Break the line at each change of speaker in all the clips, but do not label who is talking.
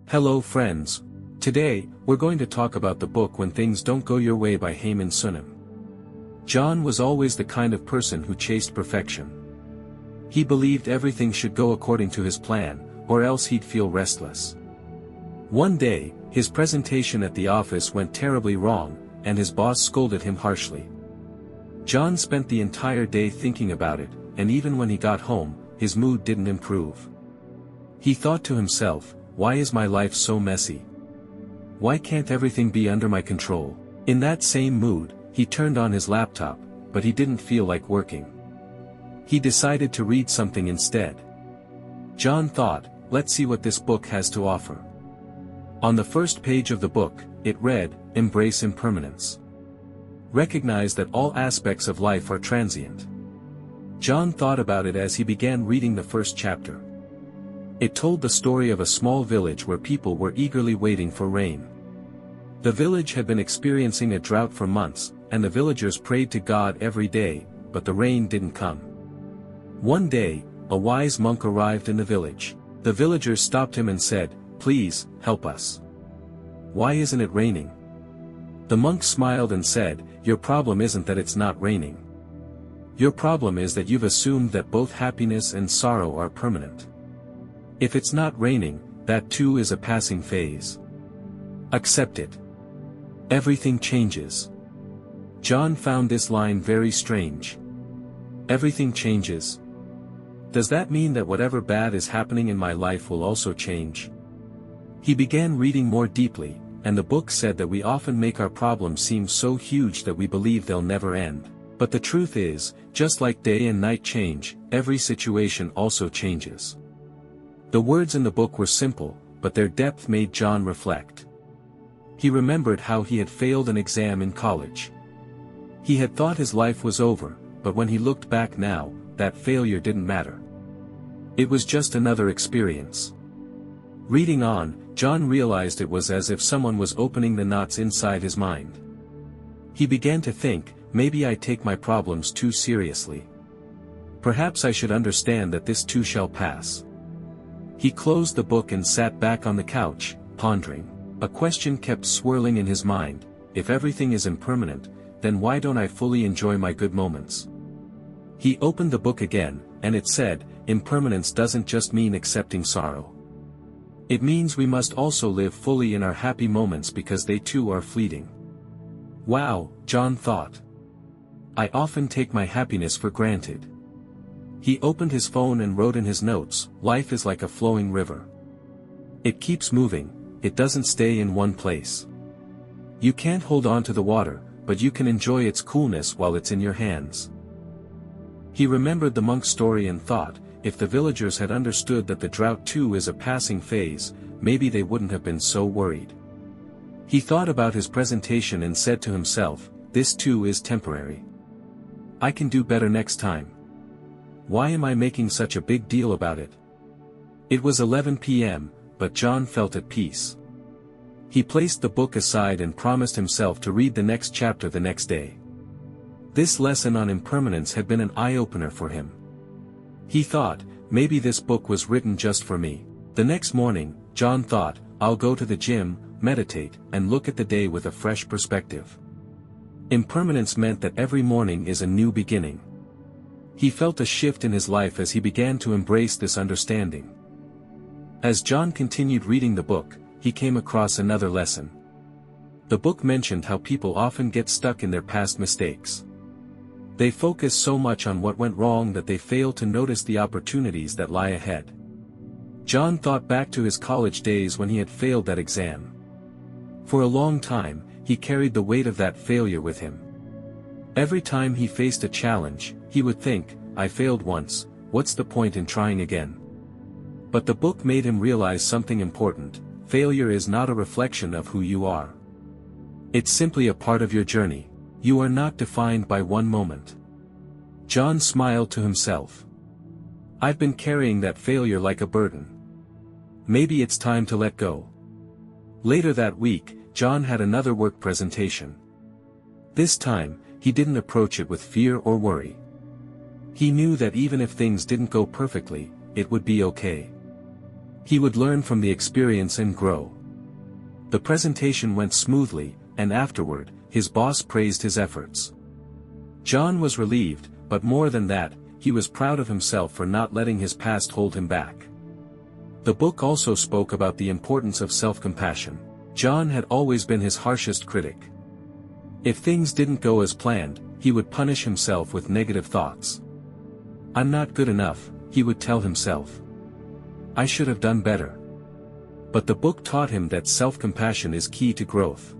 Hello friends. Today, we're going to talk about the book When Things Don't Go Your Way by Haemin Sunim. John was always the kind of person who chased perfection. He believed everything should go according to his plan, or else he'd feel restless. One day, his presentation at the office went terribly wrong, and his boss scolded him harshly. John spent the entire day thinking about it, and even when he got home, his mood didn't improve. He thought to himself, "Why is my life so messy? Why can't everything be under my control?" In that same mood, he turned on his laptop, but he didn't feel like working. He decided to read something instead. John thought, let's see what this book has to offer. On the first page of the book, it read, "Embrace impermanence. Recognize that all aspects of life are transient." John thought about it as he began reading the first chapter. It told the story of a small village where people were eagerly waiting for rain. The village had been experiencing a drought for months, and the villagers prayed to God every day, but the rain didn't come. One day, a wise monk arrived in the village. The villagers stopped him and said, "Please, help us. Why isn't it raining?" The monk smiled and said, "Your problem isn't that it's not raining. Your problem is that you've assumed that both happiness and sorrow are permanent. If it's not raining, that too is a passing phase. Accept it. Everything changes." John found this line very strange. Everything changes? Does that mean that whatever bad is happening in my life will also change? He began reading more deeply, and the book said that we often make our problems seem so huge that we believe they'll never end. But the truth is, just like day and night change, every situation also changes. The words in the book were simple, but their depth made John reflect. He remembered how he had failed an exam in college. He had thought his life was over, but when he looked back now, that failure didn't matter. It was just another experience. Reading on, John realized it was as if someone was opening the knots inside his mind. He began to think, maybe I take my problems too seriously. Perhaps I should understand that this too shall pass. He closed the book and sat back on the couch, pondering. A question kept swirling in his mind: if everything is impermanent, then why don't I fully enjoy my good moments? He opened the book again, and it said, "Impermanence doesn't just mean accepting sorrow. It means we must also live fully in our happy moments because they too are fleeting." Wow, John thought. I often take my happiness for granted. He opened his phone and wrote in his notes, "Life is like a flowing river. It keeps moving, it doesn't stay in one place. You can't hold on to the water, but you can enjoy its coolness while it's in your hands." He remembered the monk's story and thought, if the villagers had understood that the drought too is a passing phase, maybe they wouldn't have been so worried. He thought about his presentation and said to himself, "This too is temporary. I can do better next time. Why am I making such a big deal about it?" It was 11 p.m., but John felt at peace. He placed the book aside and promised himself to read the next chapter the next day. This lesson on impermanence had been an eye-opener for him. He thought, maybe this book was written just for me. The next morning, John thought, I'll go to the gym, meditate, and look at the day with a fresh perspective. Impermanence meant that every morning is a new beginning. He felt a shift in his life as he began to embrace this understanding. As John continued reading the book, he came across another lesson. The book mentioned how people often get stuck in their past mistakes. They focus so much on what went wrong that they fail to notice the opportunities that lie ahead. John thought back to his college days when he had failed that exam. For a long time, he carried the weight of that failure with him. Every time he faced a challenge, he would think, I failed once, what's the point in trying again? But the book made him realize something important: failure is not a reflection of who you are. It's simply a part of your journey. You are not defined by one moment. John smiled to himself. I've been carrying that failure like a burden. Maybe it's time to let go. Later that week, John had another work presentation. This time, he didn't approach it with fear or worry. He knew that even if things didn't go perfectly, it would be okay. He would learn from the experience and grow. The presentation went smoothly, and afterward, his boss praised his efforts. John was relieved, but more than that, he was proud of himself for not letting his past hold him back. The book also spoke about the importance of self-compassion. John had always been his harshest critic. If things didn't go as planned, he would punish himself with negative thoughts. "I'm not good enough," he would tell himself. "I should have done better." But the book taught him that self-compassion is key to growth.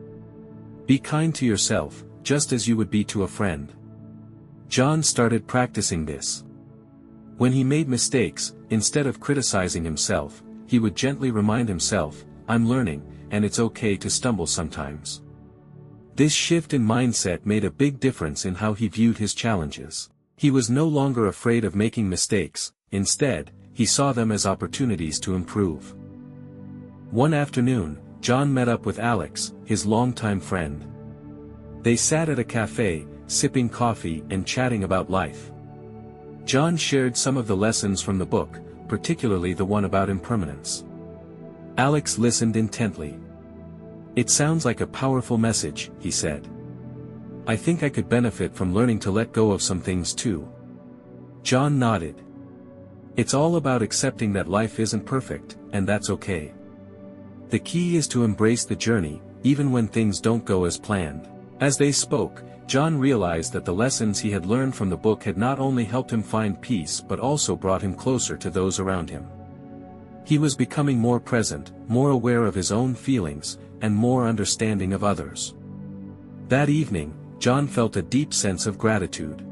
Be kind to yourself, just as you would be to a friend. John started practicing this. When he made mistakes, instead of criticizing himself, he would gently remind himself, "I'm learning, and it's okay to stumble sometimes." This shift in mindset made a big difference in how he viewed his challenges. He was no longer afraid of making mistakes, instead, he saw them as opportunities to improve. One afternoon, John met up with Alex, his longtime friend. They sat at a cafe, sipping coffee and chatting about life. John shared some of the lessons from the book, particularly the one about impermanence. Alex listened intently. "It sounds like a powerful message," he said. "I think I could benefit from learning to let go of some things too." John nodded. "It's all about accepting that life isn't perfect, and that's okay. The key is to embrace the journey, even when things don't go as planned." As they spoke, John realized that the lessons he had learned from the book had not only helped him find peace but also brought him closer to those around him. He was becoming more present, more aware of his own feelings, and more understanding of others. That evening, John felt a deep sense of gratitude.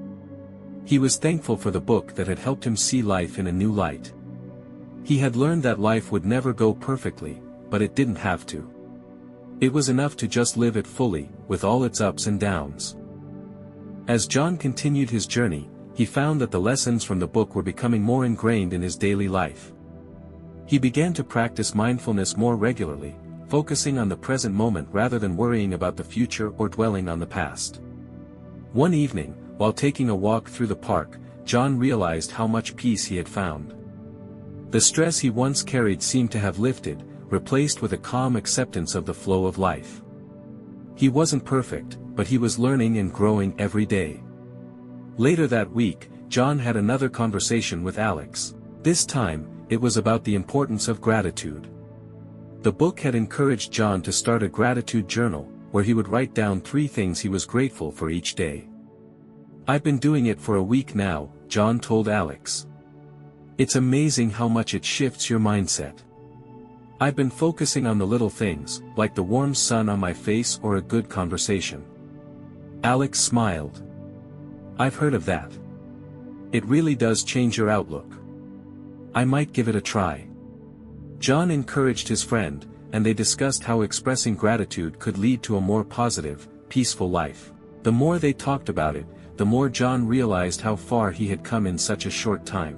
He was thankful for the book that had helped him see life in a new light. He had learned that life would never go perfectly, but it didn't have to. It was enough to just live it fully, with all its ups and downs. As John continued his journey, he found that the lessons from the book were becoming more ingrained in his daily life. He began to practice mindfulness more regularly, focusing on the present moment rather than worrying about the future or dwelling on the past. One evening, while taking a walk through the park, John realized how much peace he had found. The stress he once carried seemed to have lifted, replaced with a calm acceptance of the flow of life. He wasn't perfect, but he was learning and growing every day. Later that week, John had another conversation with Alex. This time, it was about the importance of gratitude. The book had encouraged John to start a gratitude journal, where he would write down 3 things he was grateful for each day. "I've been doing it for a week now," John told Alex. "It's amazing how much it shifts your mindset. I've been focusing on the little things, like the warm sun on my face or a good conversation." Alex smiled. "I've heard of that. It really does change your outlook. I might give it a try." John encouraged his friend, and they discussed how expressing gratitude could lead to a more positive, peaceful life. The more they talked about it, the more John realized how far he had come in such a short time.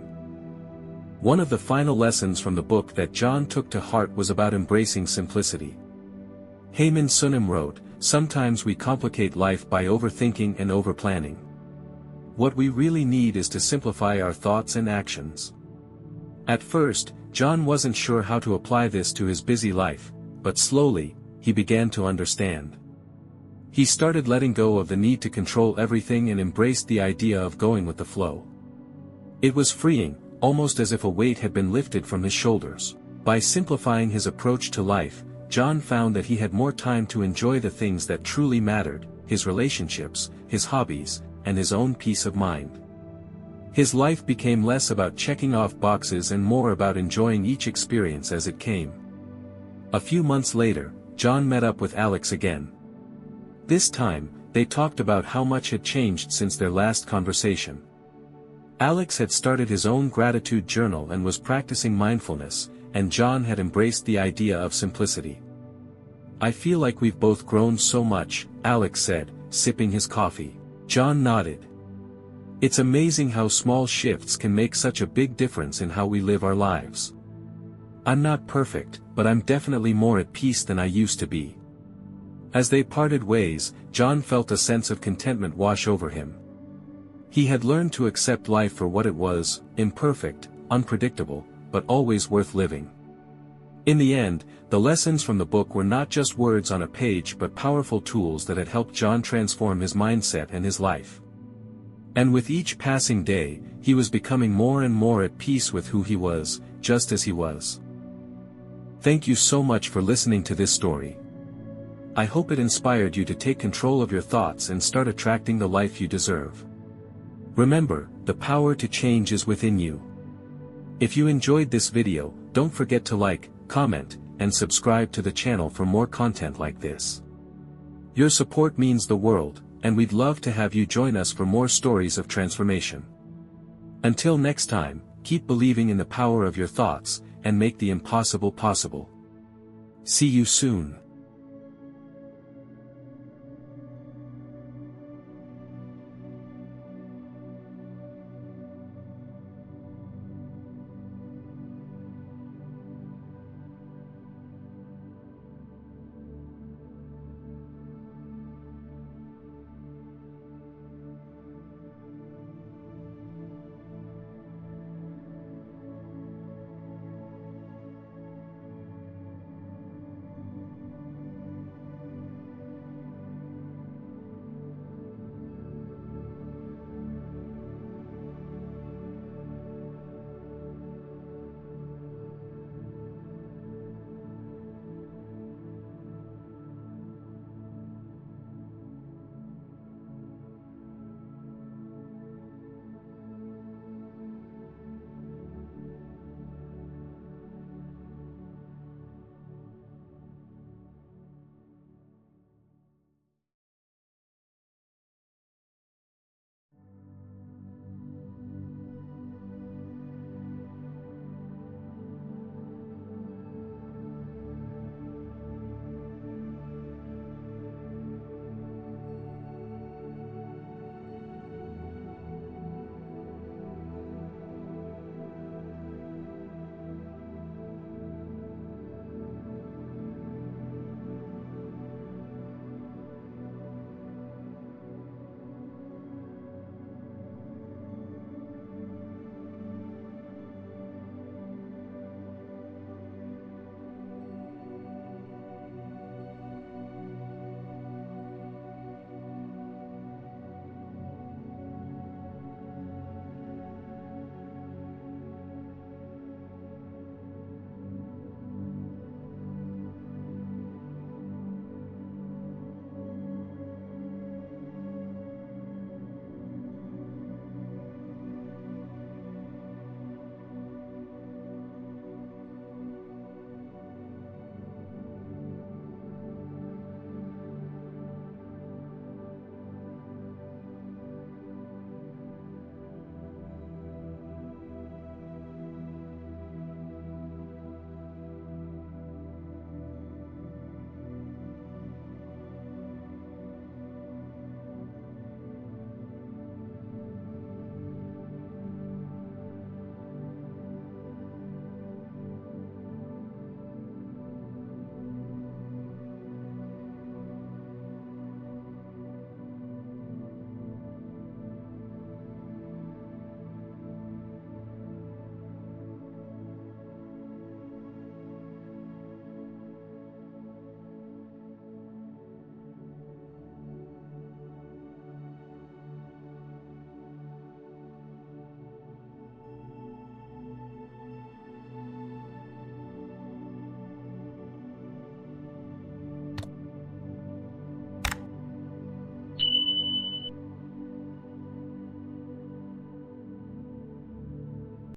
One of the final lessons from the book that John took to heart was about embracing simplicity. Haemin Sunim wrote, "Sometimes we complicate life by overthinking and overplanning. What we really need is to simplify our thoughts and actions." At first, John wasn't sure how to apply this to his busy life, but slowly, he began to understand. He started letting go of the need to control everything and embraced the idea of going with the flow. It was freeing, almost as if a weight had been lifted from his shoulders. By simplifying his approach to life, John found that he had more time to enjoy the things that truly mattered, his relationships, his hobbies, and his own peace of mind. His life became less about checking off boxes and more about enjoying each experience as it came. A few months later, John met up with Alex again. This time, they talked about how much had changed since their last conversation. Alex had started his own gratitude journal and was practicing mindfulness, and John had embraced the idea of simplicity. "I feel like we've both grown so much," Alex said, sipping his coffee. John nodded. "It's amazing how small shifts can make such a big difference in how we live our lives. I'm not perfect, but I'm definitely more at peace than I used to be." As they parted ways, John felt a sense of contentment wash over him. He had learned to accept life for what it was, imperfect, unpredictable, but always worth living. In the end, the lessons from the book were not just words on a page but powerful tools that had helped John transform his mindset and his life. And with each passing day, he was becoming more and more at peace with who he was, just as he was. Thank you so much for listening to this story. I hope it inspired you to take control of your thoughts and start attracting the life you deserve. Remember, the power to change is within you. If you enjoyed this video, don't forget to like, comment, and subscribe to the channel for more content like this. Your support means the world, and we'd love to have you join us for more stories of transformation. Until next time, keep believing in the power of your thoughts, and make the impossible possible. See you soon.